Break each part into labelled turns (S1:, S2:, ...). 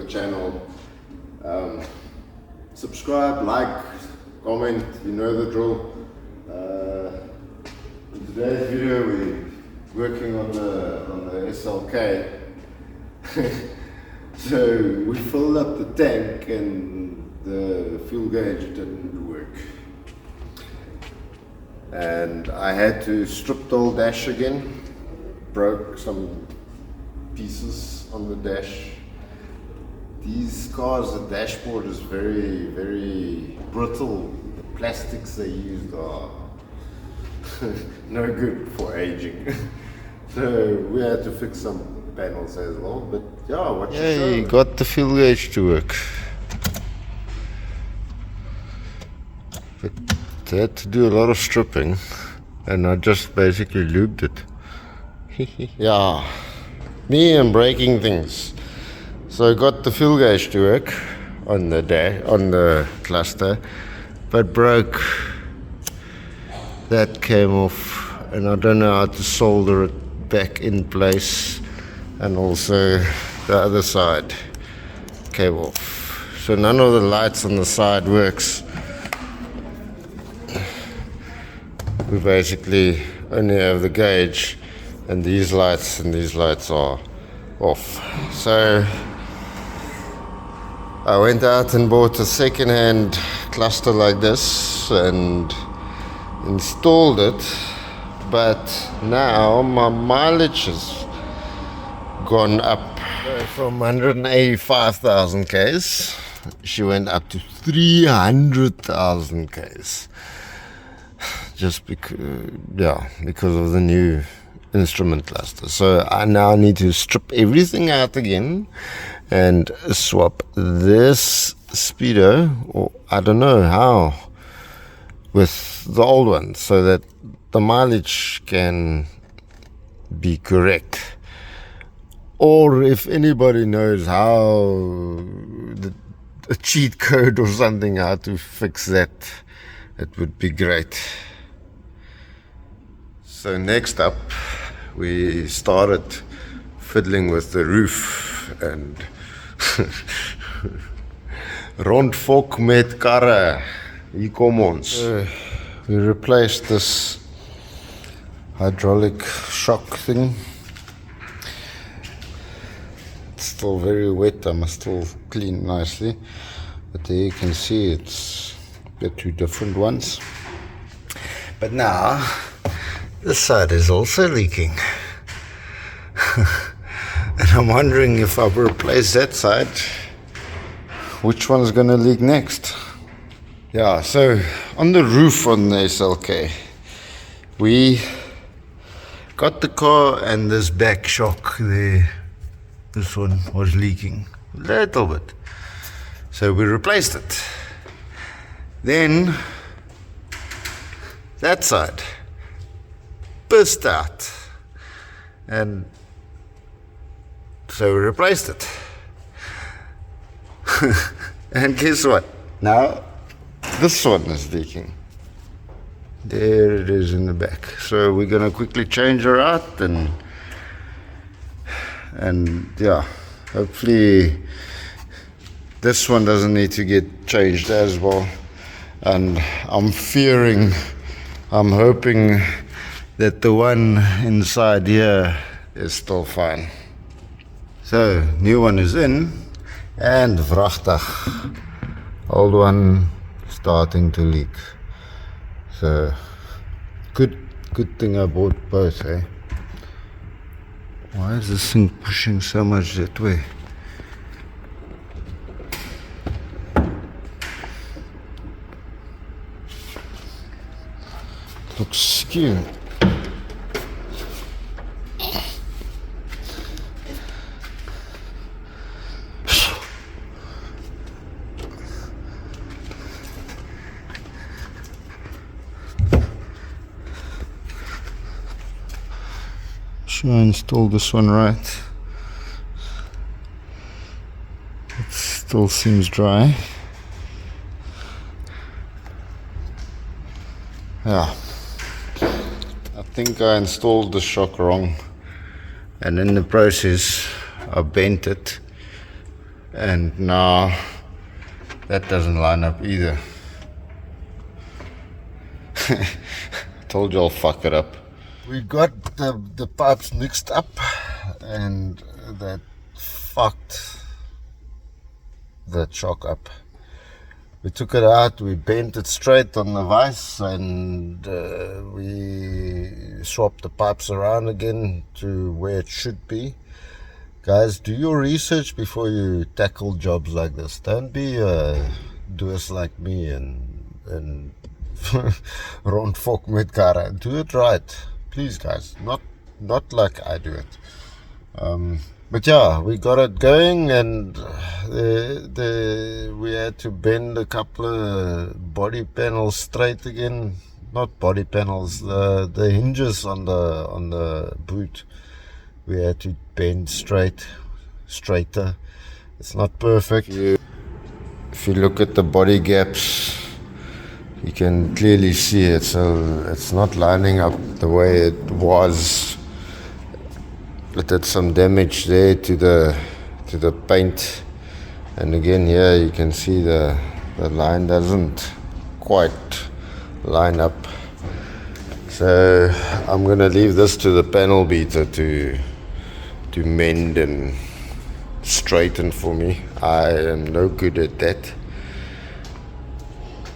S1: the channel. Subscribe, like, comment, you know the drill. In today's video we're working on the SLK. So we filled up the tank and the fuel gauge didn't work. And I had to strip the whole dash again. Broke some pieces on the dash. These cars, the dashboard is very, very brittle. The plastics they used are no good for aging. So we had to fix some panels as well. But yeah, what you show.
S2: You got the fuel gauge to work. But I had to do a lot of stripping, and I just basically lubed it. Yeah, me and breaking things. So I got the fuel gauge to work on the cluster, but broke. That came off, and I don't know how to solder it back in place, and also the other side came off. So none of the lights on the side works. We basically only have the gauge and these lights are off. So I went out and bought a second-hand cluster like this and installed it, but now my mileage has gone up from 185,000 Ks. She went up to 300,000 Ks. Just because of the new instrument cluster. So I now need to strip everything out again and swap this speedo, or I don't know how, with the old one so that the mileage can be correct. Or if anybody knows how, a cheat code or something, how to fix that, it would be great. So next up, we started fiddling with the roof and rondfok met karre. Hier kom ons. We replaced this hydraulic shock thing. It's still very wet, I must still clean nicely. But there you can see it's the two different ones. But now, this side is also leaking. And I'm wondering if I replace that side, which one is going to leak next? Yeah, so on the roof on the SLK, we got the car and this back shock there, this one was leaking a little bit. So we replaced it. Then that side burst out, and so we replaced it. And guess what? Now this one is leaking. There it is in the back. So we're gonna quickly change her out and yeah, hopefully this one doesn't need to get changed as well. And I'm hoping that the one inside here is still fine. So new one is in, and vrachtig, old one starting to leak. So good thing I bought both, eh? Why is this thing pushing so much that way? Looks skew. Should I install this one right? It still seems dry. Yeah, I think I installed the shock wrong, and in the process I bent it, and now that doesn't line up either. Told you I'll fuck it up. We got the pipes mixed up, and that fucked the chock up. We took it out, we bent it straight on the vise, and we swapped the pipes around again to where it should be. Guys, do your research before you tackle jobs like this. Don't be doers like me and rond fok met karre. Do it right, please, guys. Not like I do it. But yeah, we got it going, and we had to bend a couple of body panels straight again. Not body panels, the hinges on the boot. We had to bend straighter. It's not perfect. If you look at the body gaps, you can clearly see it. So it's not lining up the way it was. It did some damage there to the paint, and again here you can see the line doesn't quite line up. So I'm gonna leave this to the panel beater to mend and straighten for me. I am no good at that,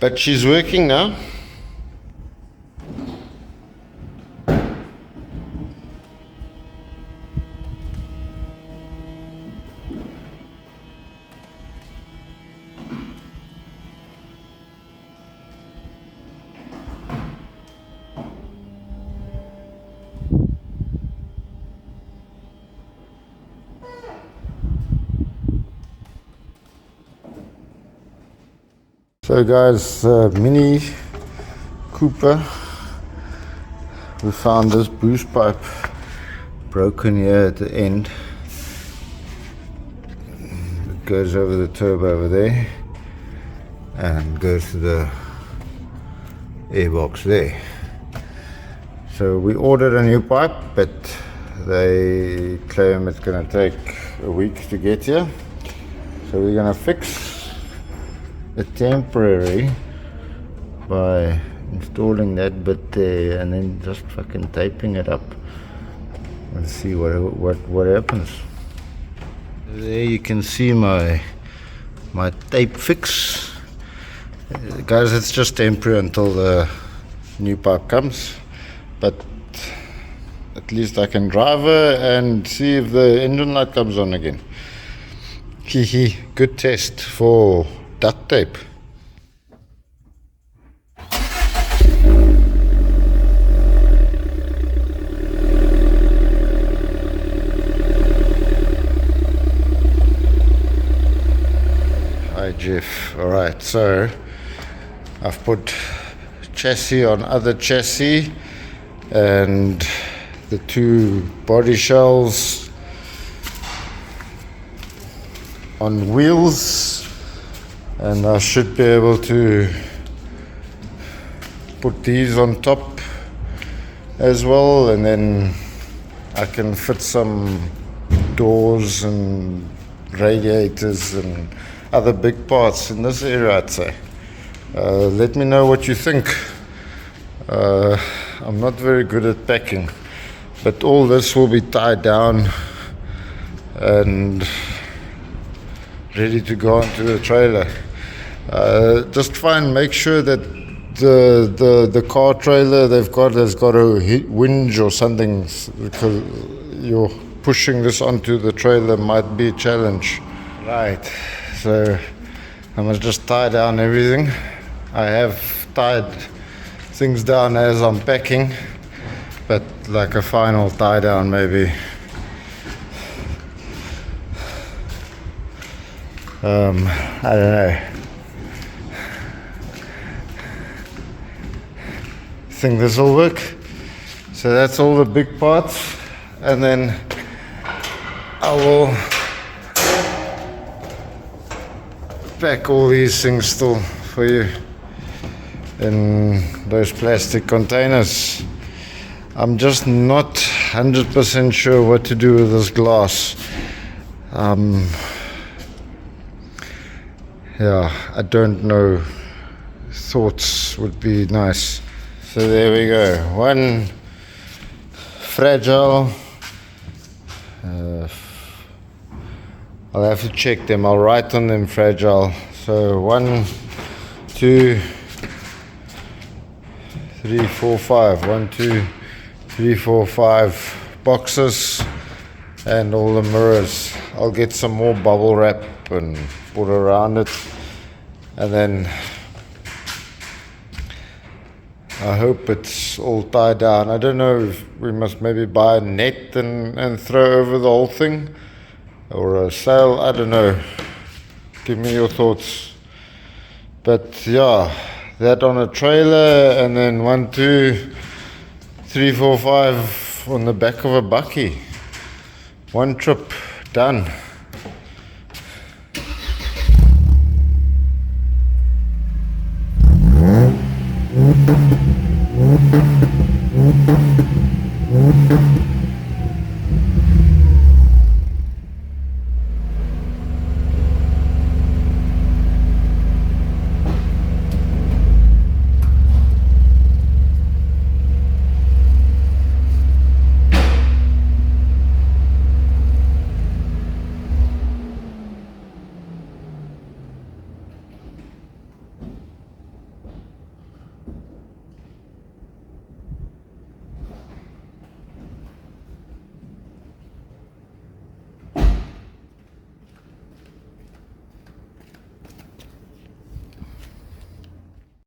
S2: but she's working now. So guys, Mini Cooper, we found this boost pipe broken here at the end. It goes over the turbo over there and goes to the airbox there. So we ordered a new pipe, but they claim it's going to take a week to get here. So we're going to fix a temporary by installing that bit there and then just fucking taping it up and see what happens. There you can see my tape fix. Guys, it's just temporary until the new pipe comes, but at least I can drive her and see if the engine light comes on again. Good test for duct tape. Hi Jeff. Alright, so I've put chassis on other chassis and the two body shells on wheels, and I should be able to put these on top as well, and then I can fit some doors and radiators and other big parts in this area, I'd say. Let me know what you think. I'm not very good at packing, but all this will be tied down and ready to go onto the trailer. Just make sure that the car trailer has got a winch or something, because you're pushing this onto the trailer might be a challenge. Right, so I must just tie down everything. I have tied things down as I'm packing, but like a final tie down maybe. I don't know. I think this will work. So that's all the big parts, and then I will pack all these things still for you in those plastic containers. I'm just not 100% sure what to do with this glass. yeah, I don't know. Thoughts would be nice. So there we go. One fragile. I'll have to check them. I'll write on them fragile. So 1, 2, 3, 4, 5. 1, 2, 3, 4, 5 boxes and all the mirrors. I'll get some more bubble wrap and put around it, and then I hope it's all tied down. I don't know if we must maybe buy a net and throw over the whole thing, or a sail. I don't know. Give me your thoughts. But yeah, that on a trailer, and then 1, 2, 3, 4, 5 on the back of a bakkie. One trip done.